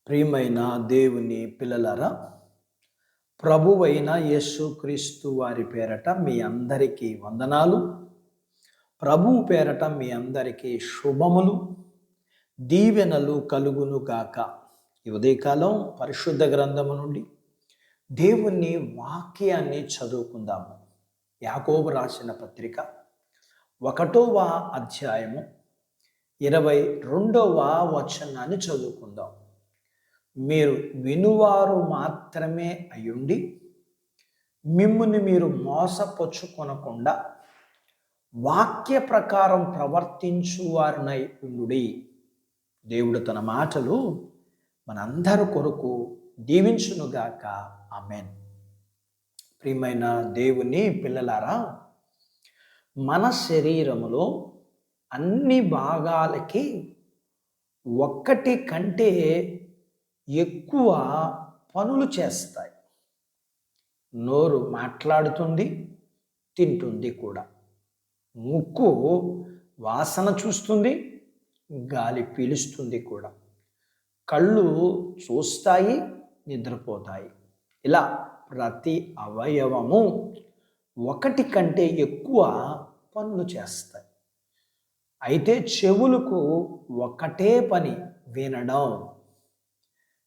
ప్రియమైన దేవుని పిల్లలారా, ప్రభువైన యేసుక్రీస్తు వారి పేరట మీ అందరికీ వందనాలు. ప్రభువు పేరట మీ అందరికీ శుభములు, దీవెనలు కలుగును గాక. ఈ ఉదయకాలం పరిశుద్ధ గ్రంథము నుండి దేవుని వాక్యాన్ని చదువుకుందాము. యాకోబు రాసిన పత్రిక 1వ అధ్యాయము 22వ వచనాన్ని చదువుకుందాం. మీరు వినువారు మాత్రమే అయ్యుండి మిమ్ముని మీరు మోసపుచ్చుకొనకుండా వాక్య ప్రకారం ప్రవర్తించువారినై ఉండుడి. దేవుడు తన మాటలు మనందరి కొరకు దీవించునుగాక. ఆమేన్. ప్రియమైన దేవుని పిల్లలారా, మన శరీరములో అన్ని భాగాలకి ఒక్కటి కంటే ఎక్కువ పనులు చేస్తాయి. నోరు మాట్లాడుతుంది, తింటుంది కూడా. ముక్కు వాసన చూస్తుంది, గాలి పీలుస్తుంది కూడా. కళ్ళు చూస్తాయి, నిద్రపోతాయి. ఇలా ప్రతి అవయవము ఒకటి కంటే ఎక్కువ పనులు చేస్తాయి. అయితే చెవులకు ఒకటే పని, వినడం.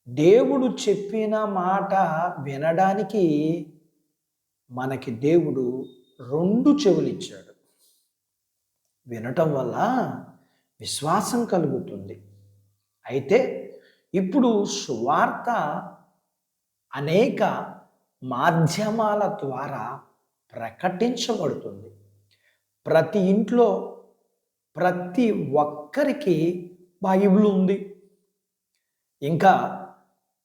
దేవుడు చెప్పిన మాట వినడానికి మనకి దేవుడు 2 చెవులు ఇచ్చాడు. వినటం వల్ల విశ్వాసం కలుగుతుంది. అయితే ఇప్పుడు సువార్త అనేక మాధ్యమాల ద్వారా ప్రకటించబడుతుంది. ప్రతి ఇంట్లో ప్రతి ఒక్కరికి బైబిల్ ఉంది. ఇంకా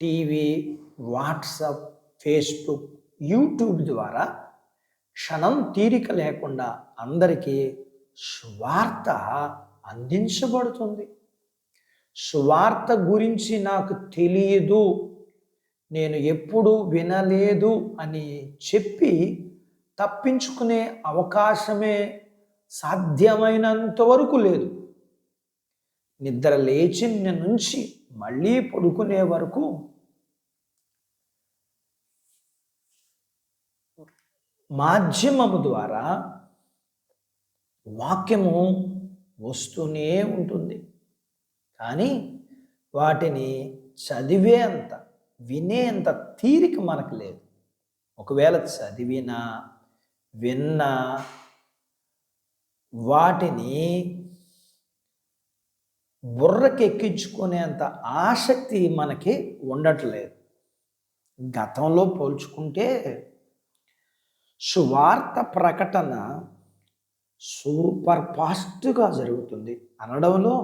టీవీ, వాట్సాప్, ఫేస్బుక్, యూట్యూబ్ ద్వారా క్షణం తీరిక లేకుండా అందరికీ సువార్త అందించబడుతుంది. సువార్త గురించి నాకు తెలియదు, నేను ఎప్పుడు వినలేదు అని చెప్పి తప్పించుకునే అవకాశమే సాధ్యమైనంత వరకు లేదు. నిద్ర లేచిన నుంచి మళ్ళీ పడుకునే వరకు మాధ్యమము ద్వారా వాక్యము వస్తూనే ఉంటుంది. కానీ వాటిని చదివేంత, వినేంత తీరిక మనకు లేదు. ఒకవేళ చదివినా విన్నా వాటిని బుర్రకెక్కించుకునేంత ఆసక్తి మనకి ఉండట్లేదు. గతంలో పోల్చుకుంటే సువార్త ప్రకటన సూపర్ ఫాస్ట్గా జరుగుతుంది అనడంలో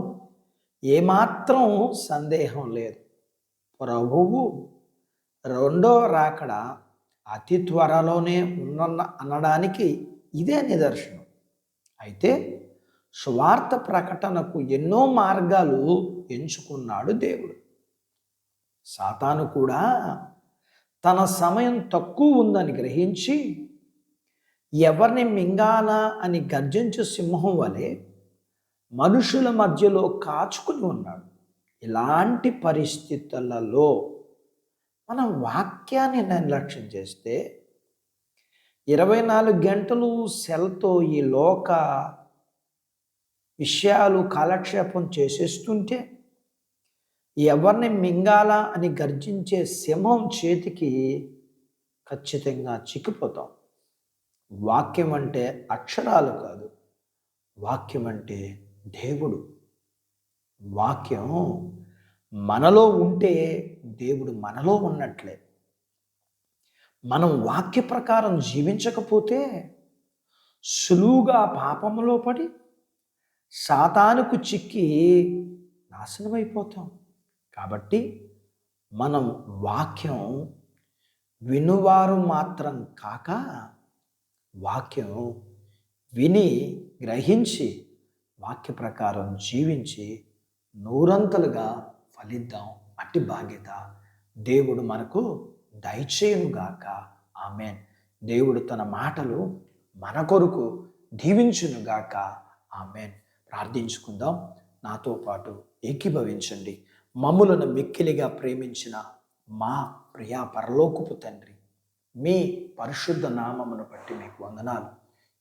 ఏమాత్రం సందేహం లేదు. ప్రభువు 2వ రాకడ అతి త్వరలోనే అనడానికి ఇదే నిదర్శనం. అయితే సువార్త ప్రకటనకు ఎన్నో మార్గాలు ఎంచుకున్నాడు దేవుడు. సాతాను కూడా తన సమయం తక్కువ ఉందని గ్రహించి ఎవరిని మింగాలా అని గర్జించే సింహం వలె మనుషుల మధ్యలో కాచుకుని ఉన్నాడు. ఇలాంటి పరిస్థితులలో మనం వాక్యాన్ని నిర్లక్ష్యం చేస్తే 24 గంటలు సెల్తో ఈ లోక విషయాలు కాలక్షేపం చేసేస్తుంటే ఎవరిని మింగాలా అని గర్జించే సింహం చేతికి ఖచ్చితంగా చిక్కిపోతాం. వాక్యం అంటే అక్షరాలు కాదు, వాక్యం అంటే దేవుడు. వాక్యం మనలో ఉంటే దేవుడు మనలో ఉన్నట్లే. మనం వాక్య ప్రకారం జీవించకపోతే సులువుగా పాపములో పడి సాతానుకు చిక్కి నాశనమైపోతాం. కాబట్టి మనం వాక్యం వినువారు మాత్రం కాక వాక్యం విని గ్రహించి వాక్య ప్రకారం జీవించి నూరంతలుగా ఫలిద్దాం. అట్టి బాధ్యత దేవుడు మనకు దయచేయునుగాక. ఆమేన్. దేవుడు తన మాటలు మన కొరకు దీవించునుగాక. ఆమేన్. ప్రార్థించుకుందాం. నాతో పాటు ఏకీభవించండి. మమ్ములను మిక్కిలిగా ప్రేమించిన మా ప్రియా పరలోకపు తండ్రి, మీ పరిశుద్ధ నామమును బట్టి మీకు వందనాలు.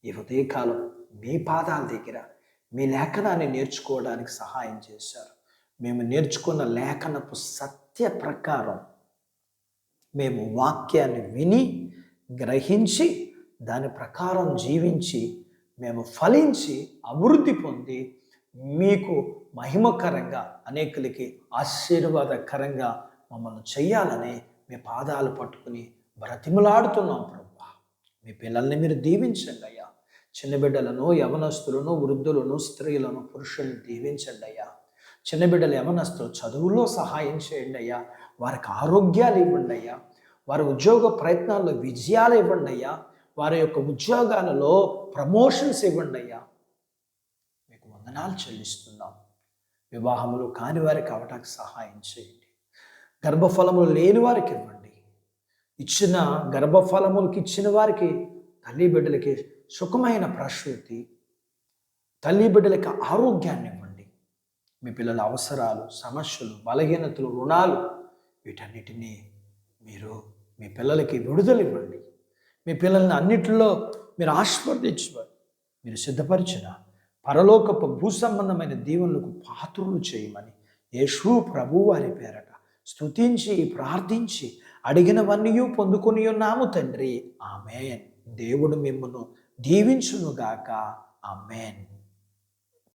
ఈ ఉదయకాలం మీ పాదాల దగ్గర మీ లేఖనాన్ని నేర్చుకోవడానికి సహాయం చేశారు. మేము నేర్చుకున్న లేఖనపు సత్య ప్రకారం మేము వాక్యాన్ని విని గ్రహించి దాని ప్రకారం జీవించి మేము ఫలించి అభివృద్ధి పొంది మీకు మహిమకరంగా, అనేకులకి ఆశీర్వాదకరంగా మమ్మల్ని చెయ్యాలని మీ పాదాలు పట్టుకుని బ్రతిమలాడుతున్నాం ప్రభువా. మీ పిల్లల్ని మీరు దీవించండి అయ్యా. చిన్న బిడ్డలను, యవనస్తులను, వృద్ధులను, స్త్రీలను, పురుషులను దీవించండి అయ్యా. చిన్న బిడ్డలు, యవనస్తులు చదువులో సహాయం చేయండి అయ్యా. వారికి ఆరోగ్యాలు ఇవ్వండి అయ్యా. వారి ఉద్యోగ ప్రయత్నాల్లో విజయాలు ఇవ్వండి అయ్యా. వారి యొక్క ఉద్యోగాలలో ప్రమోషన్స్ ఇవ్వండి అయ్యా. మీకు వందనాలు చెల్లిస్తున్నాం. వివాహములు కాని వారికి అవటానికి సహాయం చేయండి. గర్భఫలములు లేని వారికి ఇవ్వండి. ఇచ్చిన గర్భఫలములకి ఇచ్చిన వారికి, తల్లి బిడ్డలకి సుఖమైన ప్రసూతి, తల్లి బిడ్డలకి ఆరోగ్యాన్ని ఇవ్వండి. మీ పిల్లల అవసరాలు, సమస్యలు, బలహీనతలు, రుణాలు, వీటన్నిటినీ మీరు మీ పిల్లలకి విడుదల ఇవ్వండి. మీ పిల్లల్ని అన్నిటిలో మీరు ఆశీర్వదించబడి మీరు సిద్ధపరిచిన పరలోకపు భూసంబంధమైన దీవెనలకు పాత్రులు చేయమని యేసు ప్రభువు వారి పేరట స్తుతించి ప్రార్థించి అడిగినవన్నీ పొందుకొని ఉన్నాము తండ్రి. ఆమేన్. దేవుడు మిమ్మల్ని దీవించునుగాక. ఆమేన్.